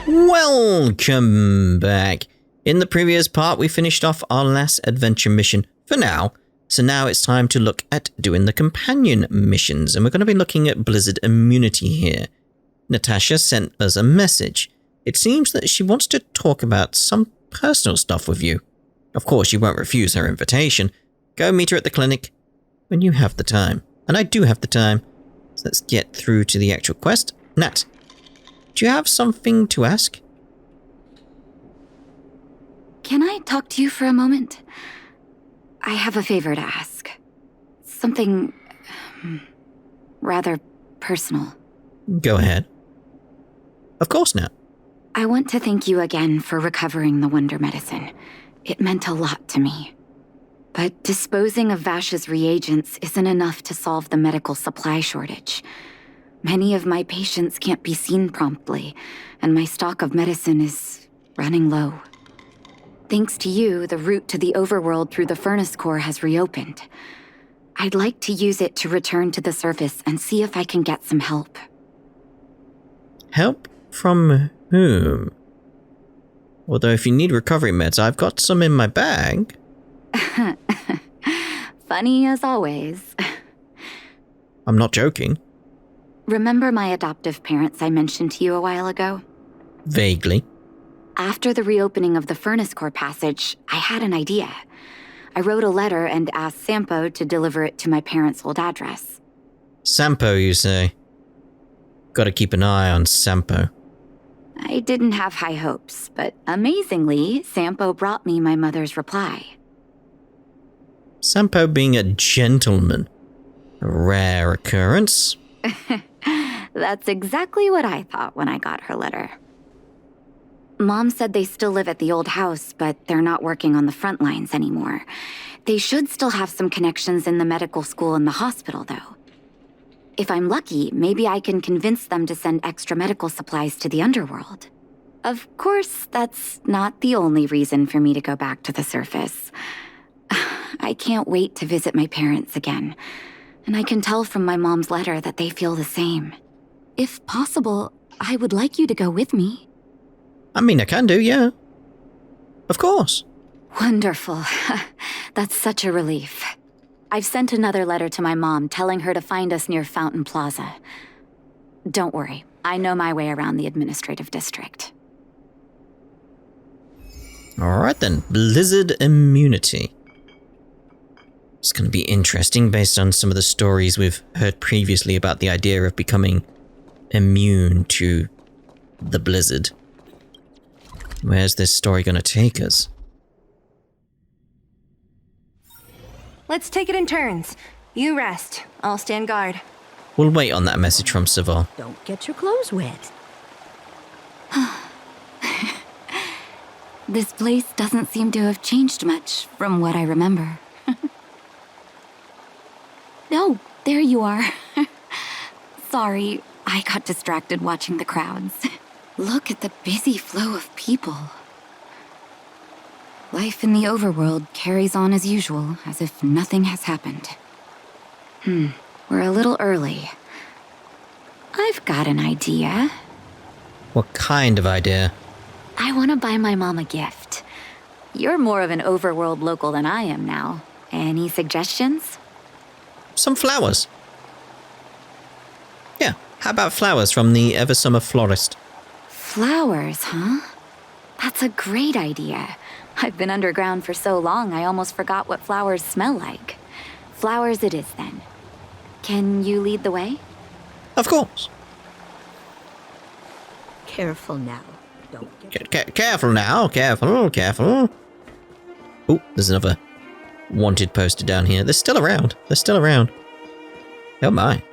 Welcome back. In the previous part, we finished off our last adventure mission for now. So now it's time to look at doing the companion missions. And we're going to be looking at Blizzard immunity here. Natasha sent us a message. It seems that she wants to talk about some personal stuff with you. Of course, you won't refuse her invitation. Go meet her at the clinic when you have the time. And I do have the time. So let's get through to the actual quest. Nat, do you have something to ask? Can I talk to you for a moment? I have a favor to ask. Something rather personal. Go ahead. Of course, Nat. I want to thank you again for recovering the Wonder Medicine. It meant a lot to me. But disposing of Vash's reagents isn't enough to solve the medical supply shortage. Many of my patients can't be seen promptly, and my stock of medicine is running low. Thanks to you, the route to the overworld through the furnace core has reopened. I'd like to use it to return to the surface and see if I can get some help. Help from whom? Although if you need recovery meds, I've got some in my bag. Funny as always. I'm not joking. Remember my adoptive parents I mentioned to you a while ago? Vaguely. After the reopening of the furnace core passage, I had an idea. I wrote a letter and asked Sampo to deliver it to my parents' old address. Sampo, you say? Gotta keep an eye on Sampo. I didn't have high hopes, but amazingly, Sampo brought me my mother's reply. Sampo being a gentleman. A rare occurrence. That's exactly what I thought when I got her letter. Mom said they still live at the old house, but they're not working on the front lines anymore. They should still have some connections in the medical school and the hospital, though. If I'm lucky, maybe I can convince them to send extra medical supplies to the underworld. Of course, that's not the only reason for me to go back to the surface. I can't wait to visit my parents again, and I can tell from my mom's letter that they feel the same. If possible, I would like you to go with me. I mean, I can do, yeah. Of course. Wonderful. That's such a relief. I've sent another letter to my mom telling her to find us near Fountain Plaza. Don't worry, I know my way around the administrative district. Alright then, Blizzard immunity. It's going to be interesting based on some of the stories we've heard previously about the idea of becoming immune to the Blizzard. Where's this story going to take us? Let's take it in turns. You rest. I'll stand guard. We'll wait on that message from Saval. Don't get your clothes wet. This place doesn't seem to have changed much from what I remember. Oh, there you are. Sorry, I got distracted watching the crowds. Look at the busy flow of people. Life in the overworld carries on as usual, as if nothing has happened. We're a little early. I've got an idea. What kind of idea? I want to buy my mom a gift. You're more of an overworld local than I am now. Any suggestions? Some flowers. Yeah, how about flowers from the Eversummer florist? Flowers, huh? That's a great idea. I've been underground for so long, I almost forgot what flowers smell like. Flowers it is, then. Can you lead the way? Of course. Careful now. Don't get... Careful now. Careful. Oh, there's another wanted poster down here. They're still around. Oh my.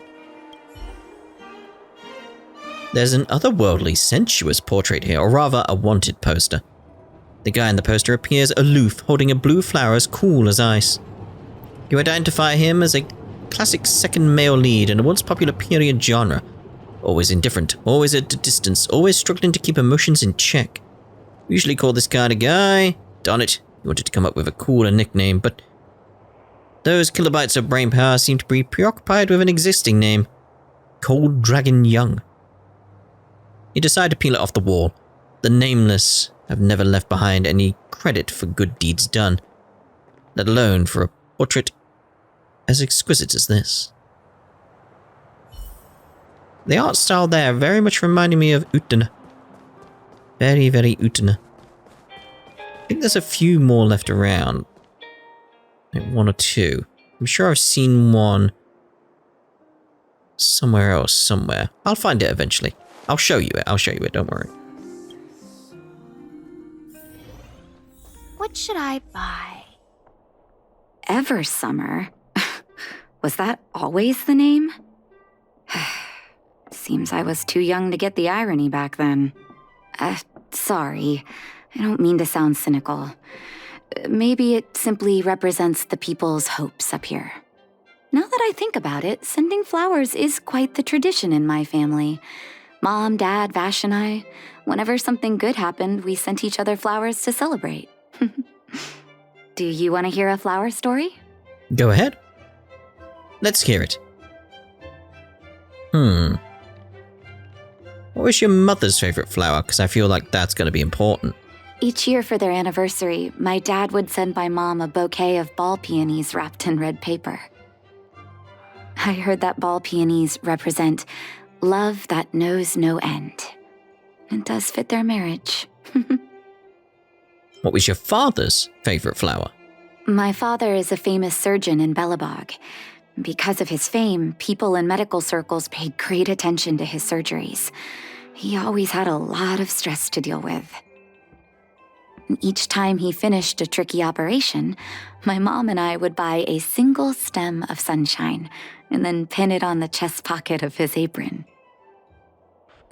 There's an otherworldly, sensuous portrait here, or rather a wanted poster. The guy in the poster appears aloof, holding a blue flower as cool as ice. You identify him as a classic second male lead in a once popular period genre. Always indifferent, always at a distance, always struggling to keep emotions in check. We usually call this kind of guy... Darn it, he wanted to come up with a cooler nickname, but... Those kilobytes of brain power seem to be preoccupied with an existing name. Cold Dragon Young. You decide to peel it off the wall. The nameless have never left behind any credit for good deeds done, let alone for a portrait as exquisite as this. The art style there very much reminded me of Utena. Very, very Utena. I think there's a few more left around. Like 1 or 2. I'm sure I've seen one somewhere else, somewhere. I'll find it eventually. I'll show you it, don't worry. What should I buy? Eversummer? Was that always the name? Seems I was too young to get the irony back then. Sorry. I don't mean to sound cynical. Maybe it simply represents the people's hopes up here. Now that I think about it, sending flowers is quite the tradition in my family. Mom, Dad, Vash, and I, whenever something good happened, we sent each other flowers to celebrate. Do you want to hear a flower story? Go ahead. Let's hear it. What was your mother's favorite flower? Because I feel like that's going to be important. Each year for their anniversary, my dad would send my mom a bouquet of ball peonies wrapped in red paper. I heard that ball peonies represent love that knows no end. It does fit their marriage. What was your father's favorite flower? My father is a famous surgeon in Belobog. Because of his fame, people in medical circles paid great attention to his surgeries. He always had a lot of stress to deal with. Each time he finished a tricky operation, my mom and I would buy a single stem of sunshine and then pin it on the chest pocket of his apron.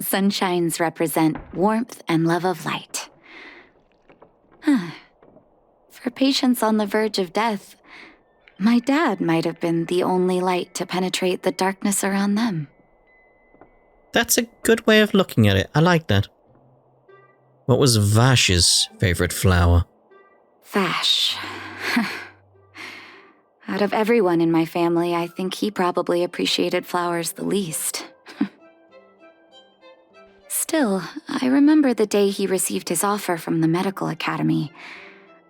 Sunshines represent warmth and love of light. For patients on the verge of death, my dad might have been the only light to penetrate the darkness around them. That's a good way of looking at it. I like that. What was Vash's favorite flower? Vash. Out of everyone in my family, I think he probably appreciated flowers the least. Still, I remember the day he received his offer from the medical academy.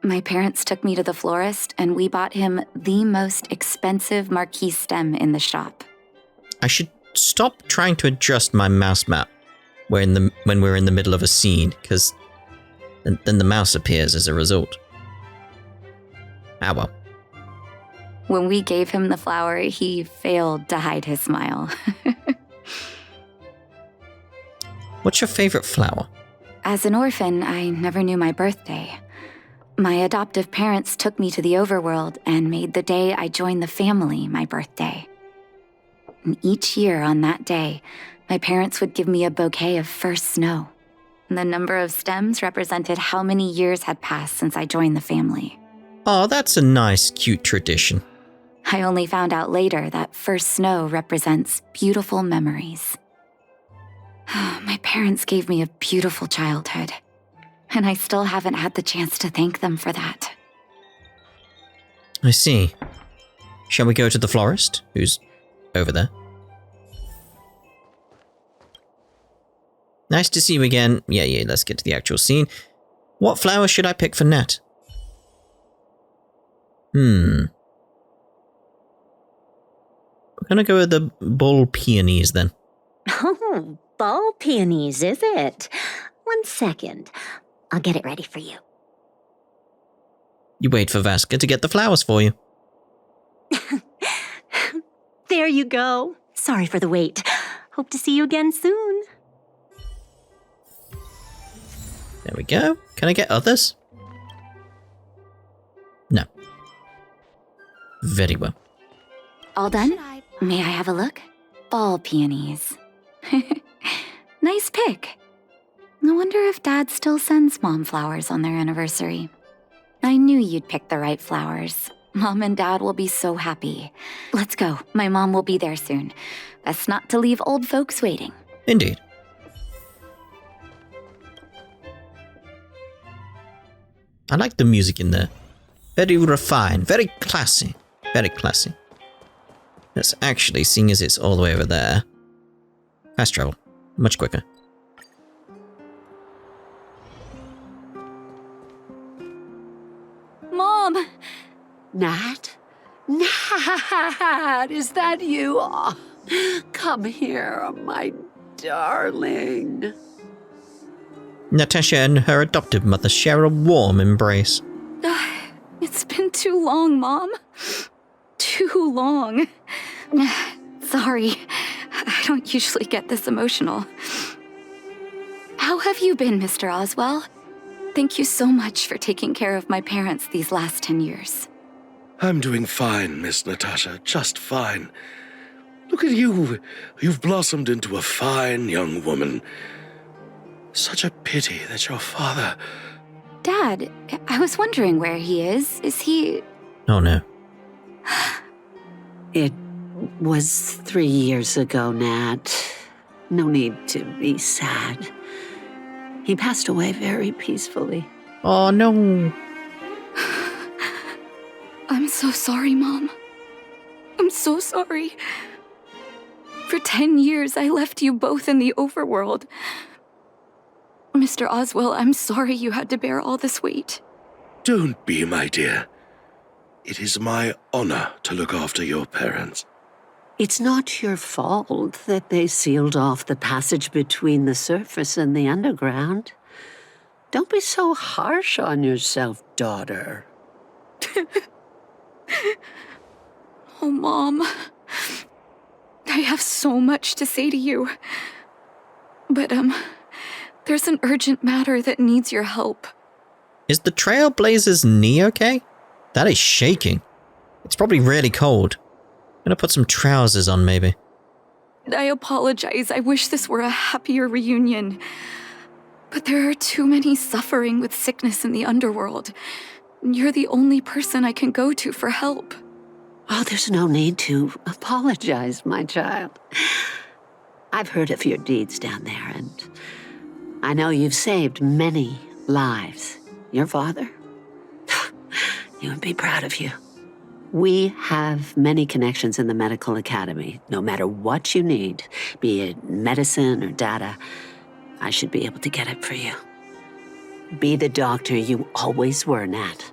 My parents took me to the florist, and we bought him the most expensive marquee stem in the shop. I should stop trying to adjust my mouse map when we're in the middle of a scene, because then the mouse appears as a result. Ah well. When we gave him the flower, he failed to hide his smile. What's your favorite flower? As an orphan, I never knew my birthday. My adoptive parents took me to the overworld and made the day I joined the family my birthday. And each year on that day, my parents would give me a bouquet of first snow. And the number of stems represented how many years had passed since I joined the family. Oh, that's a nice, cute tradition. I only found out later that first snow represents beautiful memories. My parents gave me a beautiful childhood, and I still haven't had the chance to thank them for that. I see. Shall we go to the florist, who's over there? Nice to see you again. Yeah, let's get to the actual scene. What flower should I pick for Nat? We're gonna go with the bull peonies then. Oh, ball peonies, is it? 1 second. I'll get it ready for you. You wait for Vaska to get the flowers for you. There you go. Sorry for the wait. Hope to see you again soon. There we go. Can I get others? No. Very well. All done? May I have a look? Ball peonies. Nice pick. I wonder if Dad still sends Mom flowers on their anniversary. I knew you'd pick the right flowers. Mom and Dad will be so happy. Let's go. My mom will be there soon. Best not to leave old folks waiting. Indeed. I like the music in there. Very refined, very classy. Very classy. Let's actually, seeing as it's all the way over there. Fast travel. Much quicker. Nat? Nat, is that you? Oh, come here, my darling. Natasha and her adoptive mother share a warm embrace. It's been too long, Mom. Too long. Sorry, I don't usually get this emotional. How have you been, Mr. Oswell? Thank you so much for taking care of my parents these last 10 years. I'm doing fine, Miss Natasha, just fine. Look at you. You've blossomed into a fine young woman. Such a pity that your father... Dad, I was wondering where he is. Is he... Oh no. It was 3 years ago, Nat. No need to be sad. He passed away very peacefully. Oh no. I'm so sorry, Mom. I'm so sorry. For 10 years, I left you both in the overworld. Mr. Oswell, I'm sorry you had to bear all this weight. Don't be, my dear. It is my honor to look after your parents. It's not your fault that they sealed off the passage between the surface and the underground. Don't be so harsh on yourself, daughter. Oh, Mom. I have so much to say to you. But, there's an urgent matter that needs your help. Is the Trailblazer's knee okay? That is shaking. It's probably really cold. I'm gonna put some trousers on, maybe. I apologize. I wish this were a happier reunion. But there are too many suffering with sickness in the underworld. You're the only person I can go to for help. Oh, there's no need to apologize, my child. I've heard of your deeds down there, and I know you've saved many lives. Your father? He would be proud of you. We have many connections in the medical academy. No matter what you need, be it medicine or data, I should be able to get it for you. Be the doctor you always were, Nat.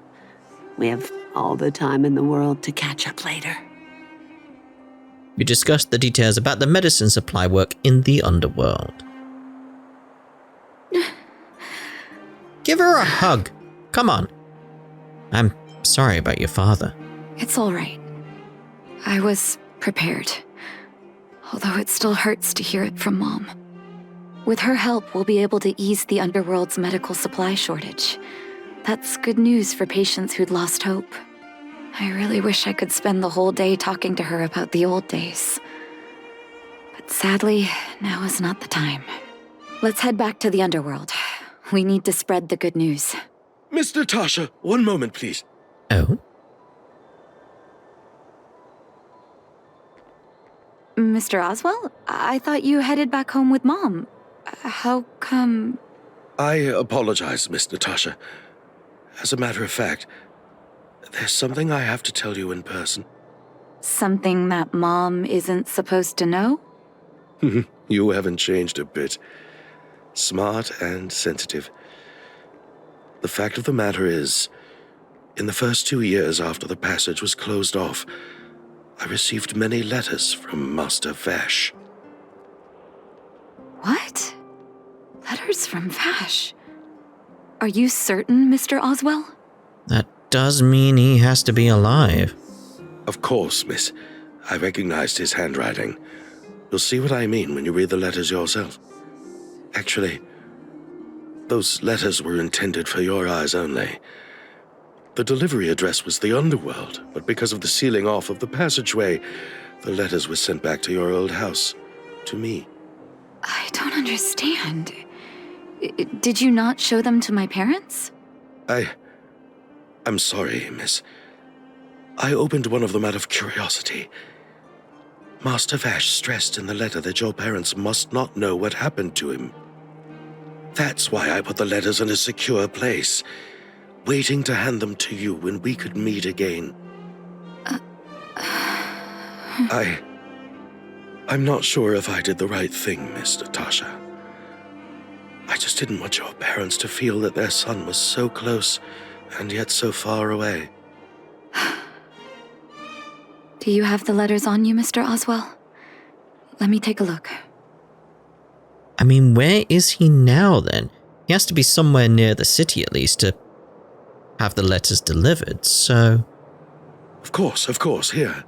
We have all the time in the world to catch up later. We discussed the details about the medicine supply work in the underworld. Give her a hug. Come on. I'm sorry about your father. It's all right. I was prepared. Although it still hurts to hear it from Mom. With her help, we'll be able to ease the underworld's medical supply shortage. That's good news for patients who'd lost hope. I really wish I could spend the whole day talking to her about the old days. But sadly, now is not the time. Let's head back to the underworld. We need to spread the good news. Miss Natasha, one moment, please. Oh? Mr. Oswell? I thought you headed back home with Mom. How come... I apologize, Miss Natasha. As a matter of fact, there's something I have to tell you in person. Something that Mom isn't supposed to know? You haven't changed a bit. Smart and sensitive. The fact of the matter is, in the first 2 years after the passage was closed off, I received many letters from Master Vash. What? Letters from Vash? Are you certain, Mr. Oswell? That does mean he has to be alive. Of course, miss. I recognized his handwriting. You'll see what I mean when you read the letters yourself. Actually, those letters were intended for your eyes only. The delivery address was the underworld, but because of the sealing off of the passageway, the letters were sent back to your old house, to me. I don't understand. Did you not show them to my parents? I'm sorry, miss. I opened one of them out of curiosity. Master Vash stressed in the letter that your parents must not know what happened to him. That's why I put the letters in a secure place, waiting to hand them to you when we could meet again. I'm not sure if I did the right thing, Miss Natasha. I just didn't want your parents to feel that their son was so close and yet so far away. Do you have the letters on you, Mr. Oswell? Let me take a look. I mean, where is he now then? He has to be somewhere near the city at least to have the letters delivered, so... Of course, here.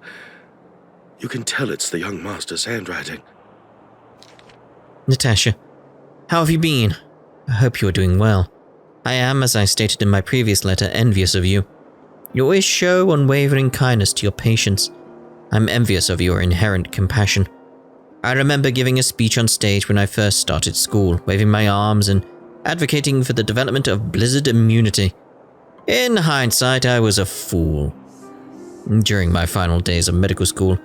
You can tell it's the young master's handwriting. Natasha, how have you been? I hope you are doing well. I am, as I stated in my previous letter, envious of you. You always show unwavering kindness to your patients. I'm envious of your inherent compassion. I remember giving a speech on stage when I first started school, waving my arms and advocating for the development of blizzard immunity. In hindsight, I was a fool. During my final days of medical school,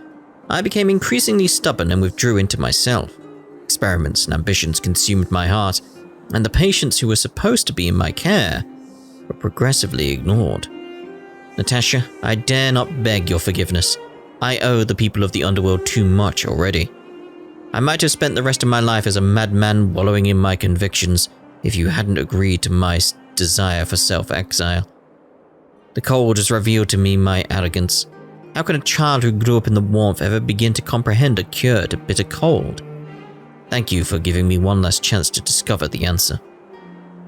I became increasingly stubborn and withdrew into myself. Experiments and ambitions consumed my heart, and the patients who were supposed to be in my care were progressively ignored. Natasha, I dare not beg your forgiveness. I owe the people of the underworld too much already. I might have spent the rest of my life as a madman wallowing in my convictions if you hadn't agreed to my desire for self-exile. The cold has revealed to me my arrogance. How can a child who grew up in the warmth ever begin to comprehend a cure to bitter cold? Thank you for giving me one last chance to discover the answer.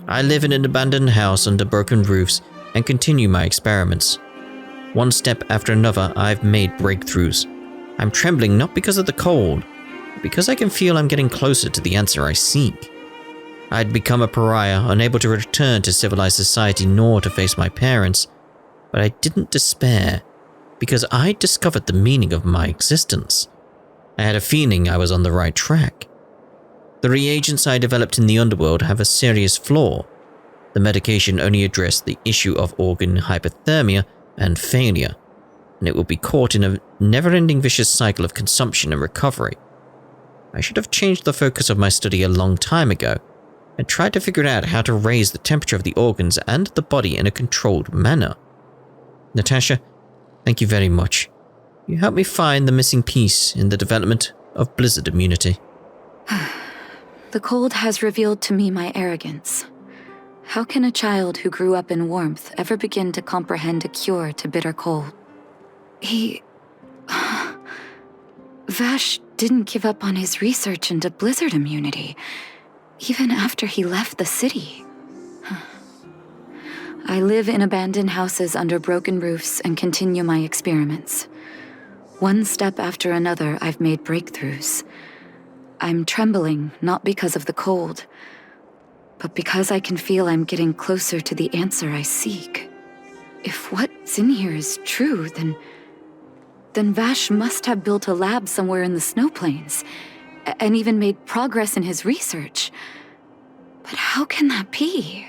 I live in an abandoned house under broken roofs and continue my experiments. One step after another, I've made breakthroughs. I'm trembling not because of the cold, but because I can feel I'm getting closer to the answer I seek. I'd become a pariah, unable to return to civilized society nor to face my parents, but I didn't despair, because I discovered the meaning of my existence. I had a feeling I was on the right track. The reagents I developed in the underworld have a serious flaw. The medication only addressed the issue of organ hypothermia and failure, and it will be caught in a never-ending vicious cycle of consumption and recovery. I should have changed the focus of my study a long time ago and tried to figure out how to raise the temperature of the organs and the body in a controlled manner. Natasha, thank you very much. You helped me find the missing piece in the development of blizzard immunity. The cold has revealed to me my arrogance. How can a child who grew up in warmth ever begin to comprehend a cure to bitter cold? Vash didn't give up on his research into blizzard immunity, even after he left the city. I live in abandoned houses under broken roofs and continue my experiments. One step after another, I've made breakthroughs. I'm trembling, not because of the cold, but because I can feel I'm getting closer to the answer I seek. If what's in here is true, then Vash must have built a lab somewhere in the snow plains, and even made progress in his research. But how can that be?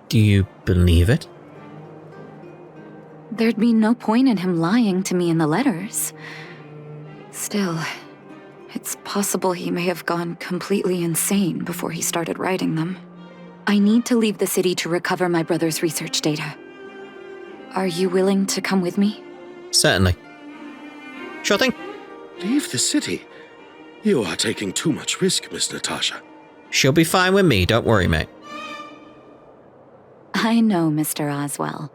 Do you believe it? There'd be no point in him lying to me in the letters. Still, it's possible he may have gone completely insane before he started writing them. I need to leave the city to recover my brother's research data. Are you willing to come with me? Certainly. Sure thing. Leave the city? You are taking too much risk, Miss Natasha. She'll be fine with me, don't worry, mate. I know, Mr. Oswell,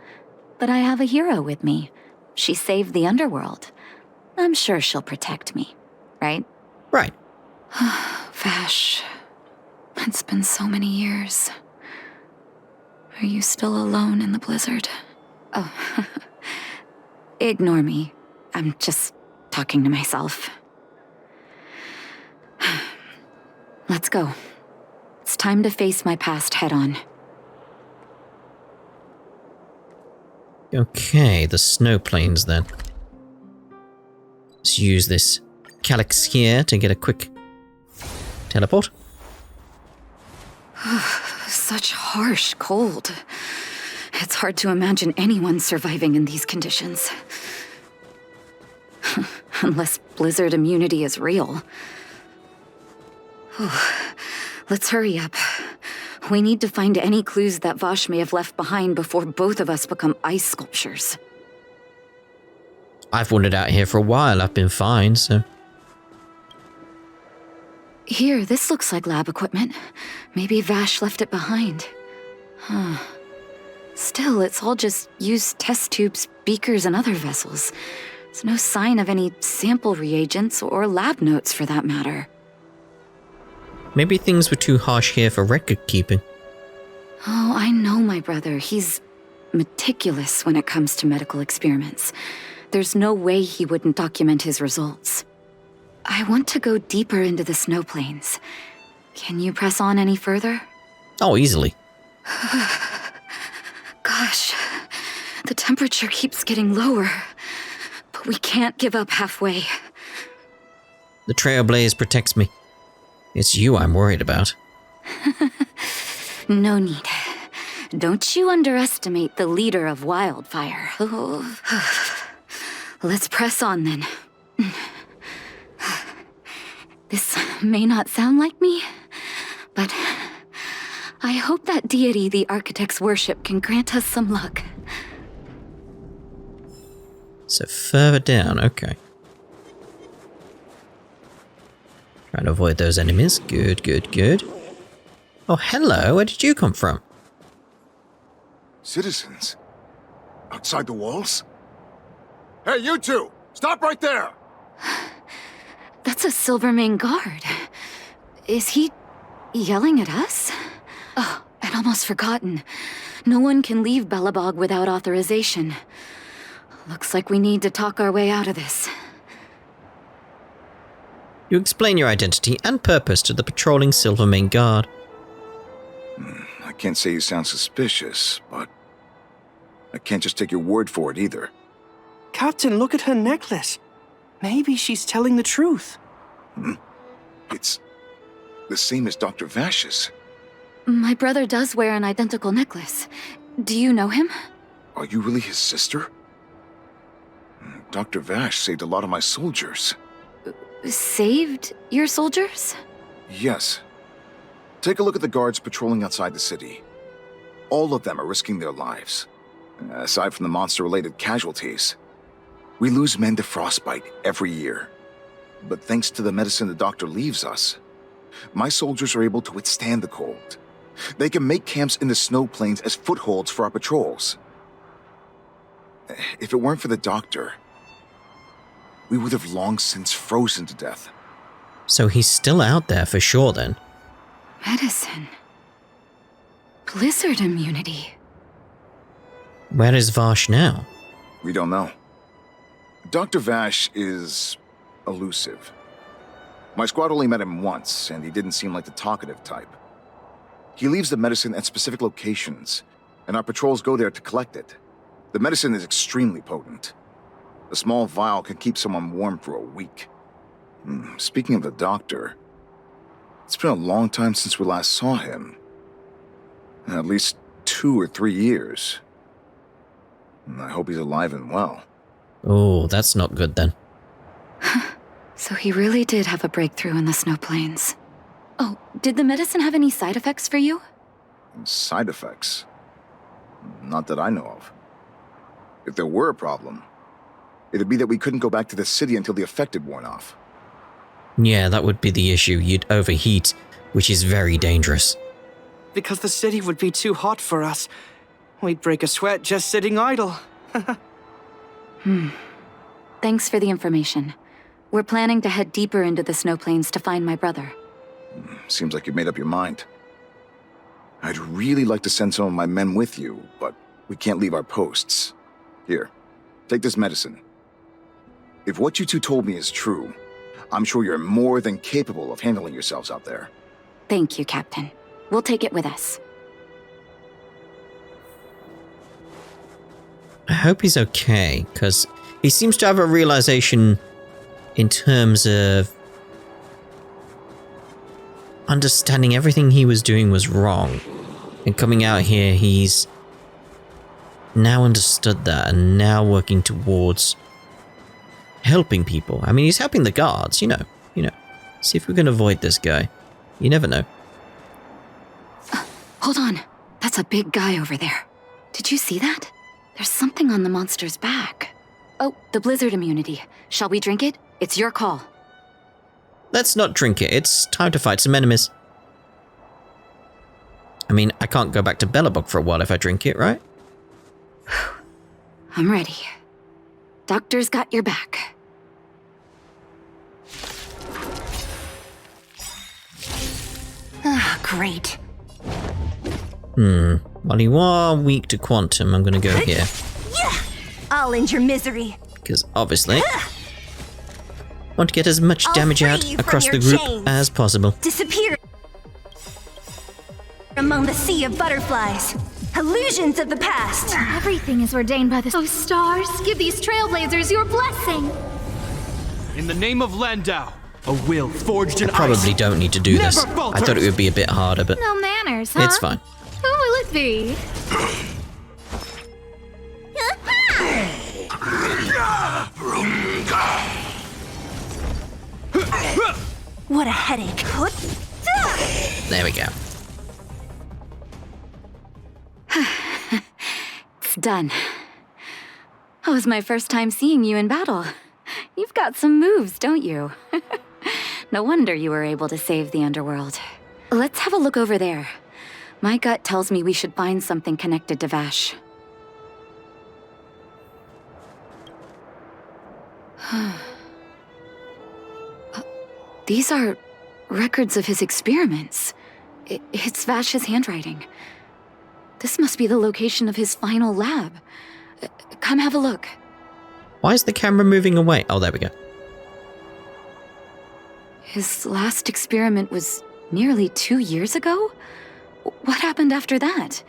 but I have a hero with me. She saved the underworld. I'm sure she'll protect me, right? Right. Vash, it's been so many years. Are you still alone in the blizzard? Oh, ignore me. I'm just talking to myself. Let's go. It's time to face my past head-on. Okay, the snow plains then. Let's use this calyx here to get a quick teleport. Such harsh cold. It's hard to imagine anyone surviving in these conditions. Unless blizzard immunity is real. Let's hurry up. We need to find any clues that Vash may have left behind before both of us become ice sculptures. I've wandered out here for a while. I've been fine, so... Here, this looks like lab equipment. Maybe Vash left it behind. Still, it's all just used test tubes, beakers, and other vessels. There's no sign of any sample reagents or lab notes for that matter. Maybe things were too harsh here for record keeping. Oh, I know my brother. He's meticulous when it comes to medical experiments. There's no way he wouldn't document his results. I want to go deeper into the snow plains. Can you press on any further? Oh, easily. Gosh, the temperature keeps getting lower, but we can't give up halfway. The Trailblaze protects me. It's you I'm worried about. No need. Don't you underestimate the leader of Wildfire. Oh. Let's press on then. This may not sound like me, but I hope that deity the architects worship can grant us some luck. So further down, okay. Trying to avoid those enemies. Good, good, good. Oh, hello. Where did you come from? Citizens? Outside the walls? Hey, you two! Stop right there! That's a Silvermane guard. Is he yelling at us? Oh, I'd almost forgotten. No one can leave Belobog without authorization. Looks like we need to talk our way out of this. You explain your identity and purpose to the patrolling Silvermane guard. I can't say you sound suspicious, but I can't just take your word for it either. Captain, look at her necklace. Maybe she's telling the truth. It's the same as Dr. Vash's. My brother does wear an identical necklace. Do you know him? Are you really his sister? Dr. Vash saved a lot of my soldiers. Saved your soldiers? Yes. Take a look at the guards patrolling outside the city. All of them are risking their lives. Aside from the monster-related casualties, we lose men to frostbite every year. But thanks to the medicine the doctor leaves us, my soldiers are able to withstand the cold. They can make camps in the snow plains as footholds for our patrols. If it weren't for the doctor, we would have long since frozen to death. So he's still out there for sure then. Medicine. Blizzard immunity. Where is Vash now? We don't know. Dr. Vash is elusive. My squad only met him once, and he didn't seem like the talkative type. He leaves the medicine at specific locations, and our patrols go there to collect it. The medicine is extremely potent. A small vial can keep someone warm for a week. Speaking of the doctor, it's been a long time since we last saw him. At least 2 or 3 years. I hope he's alive and well. Oh, that's not good then. So he really did have a breakthrough in the snow plains. Oh, did the medicine have any side effects for you? Side effects? Not that I know of. If there were a problem, it'd be that we couldn't go back to the city until the effect had worn off. Yeah, that would be the issue. You'd overheat, which is very dangerous. Because the city would be too hot for us. We'd break a sweat just sitting idle. Thanks for the information. We're planning to head deeper into the snow plains to find my brother. Seems like you've made up your mind. I'd really like to send some of my men with you, but we can't leave our posts. Here, take this medicine. If what you two told me is true, I'm sure you're more than capable of handling yourselves out there. Thank you, Captain. We'll take it with us. I hope he's okay, because he seems to have a realization in terms of understanding everything he was doing was wrong. And coming out here, he's now understood that and now working towards helping people. I mean, he's helping the guards, you know. See if we can avoid this guy. You never know. Hold on. That's a big guy over there. Did you see that? There's something on the monster's back. Oh, the blizzard immunity. Shall we drink it? It's your call. Let's not drink it. It's time to fight some enemies. I mean, I can't go back to Belobog for a while if I drink it, right? I'm ready. Doctor's got your back. Ah, great. While you are weak to quantum, I'm going to go here. I'll end your misery. Because obviously, I want to get as much damage out free you from across your the group chains. as possible. Disappear among the sea of butterflies. Illusions of the past. Everything is ordained by the... Oh, stars, give these trailblazers your blessing. In the name of Landau, a will forged in Probably ice. don't need to do this. Never I falters. thought it would be a bit harder, but No manners, huh? it's fine. Who will it be? What a headache. There we go. It's done. That was my first time seeing you in battle. You've got some moves, don't you? No wonder you were able to save the underworld. Let's have a look over there. My gut tells me we should find something connected to Vash. These are records of his experiments. It's Vash's handwriting. This must be the location of his final lab. Come have a look. Why is the camera moving away? Oh, there we go. His last experiment was nearly 2 years ago? What happened after that?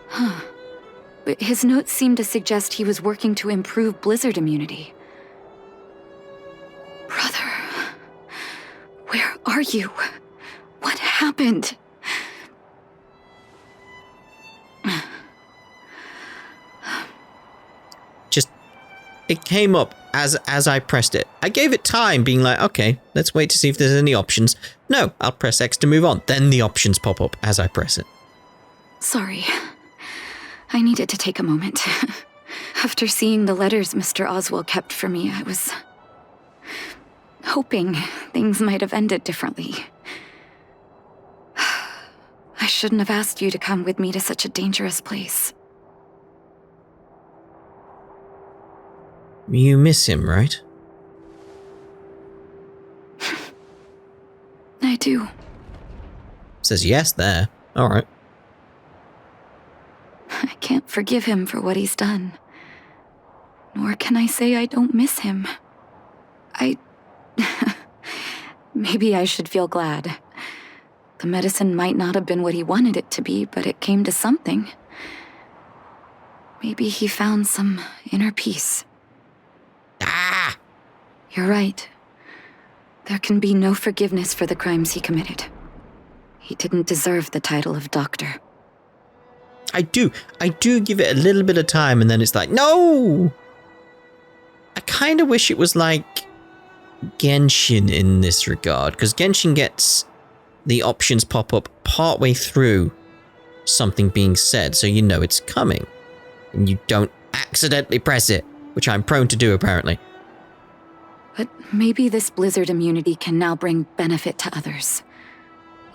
Huh. His notes seem to suggest he was working to improve blizzard immunity. Brother, where are you? What happened? It came up as I pressed it. I gave it time, being like, okay, let's wait to see if there's any options. No, I'll press X to move on. Then the options pop up as I press it. Sorry. I needed to take a moment. After seeing the letters Mr. Oswald kept for me, I was hoping things might have ended differently. I shouldn't have asked you to come with me to such a dangerous place. You miss him, right? I do. Says yes there. All right. I can't forgive him for what he's done. Nor can I say I don't miss him. Maybe I should feel glad. The medicine might not have been what he wanted it to be, but it came to something. Maybe he found some inner peace. Ah! You're right. There can be no forgiveness for the crimes he committed. He didn't deserve the title of doctor. I do give it a little bit of time, and then it's like, no! I kind of wish it was like Genshin in this regard, because Genshin gets the options pop up partway through something being said, so you know it's coming, and you don't accidentally press it, which I'm prone to do apparently. But maybe this blizzard immunity can now bring benefit to others,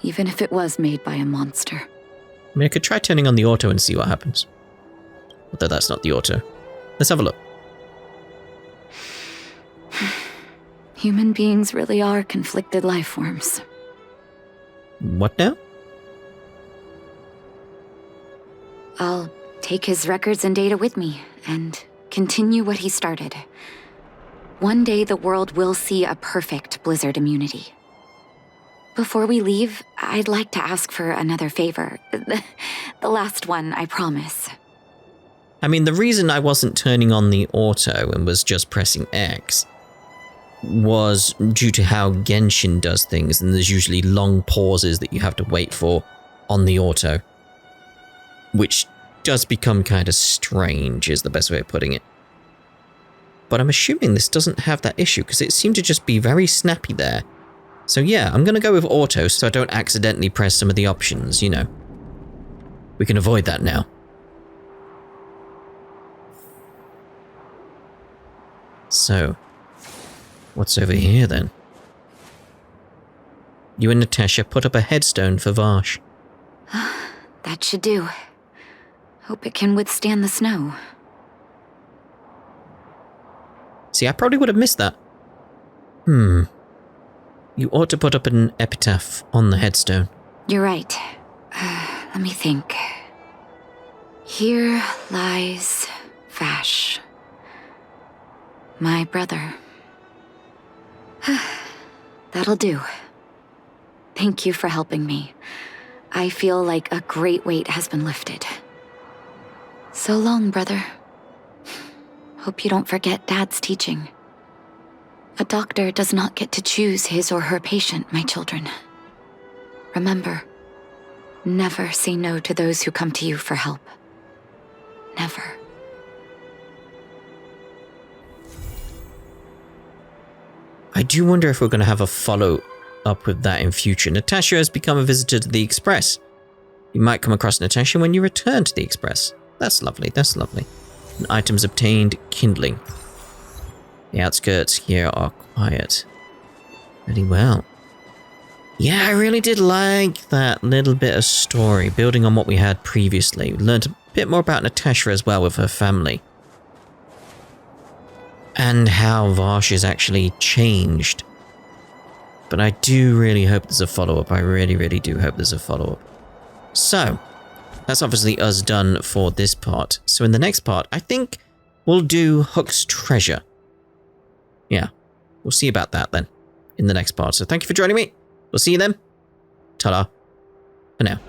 even if it was made by a monster. I mean, I could try turning on the auto and see what happens. Although that's not the auto. Let's have a look. Human beings really are conflicted life forms. What now? I'll take his records and data with me and continue what he started. One day the world will see a perfect blizzard immunity. Before we leave, I'd like to ask for another favor. The last one, I promise. I mean, the reason I wasn't turning on the auto and was just pressing X was due to how Genshin does things, and there's usually long pauses that you have to wait for on the auto, which does become kind of strange, is the best way of putting it. But I'm assuming this doesn't have that issue, because it seemed to just be very snappy there. So yeah, I'm going to go with auto so I don't accidentally press some of the options, you know. We can avoid that now. So, what's over here then? You and Natasha put up a headstone for Vash. That should do. Hope it can withstand the snow. See, I probably would have missed that. You ought to put up an epitaph on the headstone. You're right. Let me think. Here lies Vash, my brother. That'll do. Thank you for helping me. I feel like a great weight has been lifted. So long, brother. Hope you don't forget Dad's teaching. A doctor does not get to choose his or her patient, my children. Remember, never say no to those who come to you for help. Never. I do wonder if we're going to have a follow-up with that in future. Natasha has become a visitor to the Express. You might come across Natasha when you return to the Express. That's lovely, that's lovely. And items obtained, kindling. The outskirts here are quiet. Very well. Yeah, I really did like that little bit of story, building on what we had previously. We learned a bit more about Natasha as well with her family. And how Vash is actually changed. But I do really hope there's a follow-up. I really, really do hope there's a follow-up. So, that's obviously us done for this part. So in the next part, I think we'll do Hook's treasure. Yeah, we'll see about that then in the next part. So thank you for joining me. We'll see you then. Ta-da for now.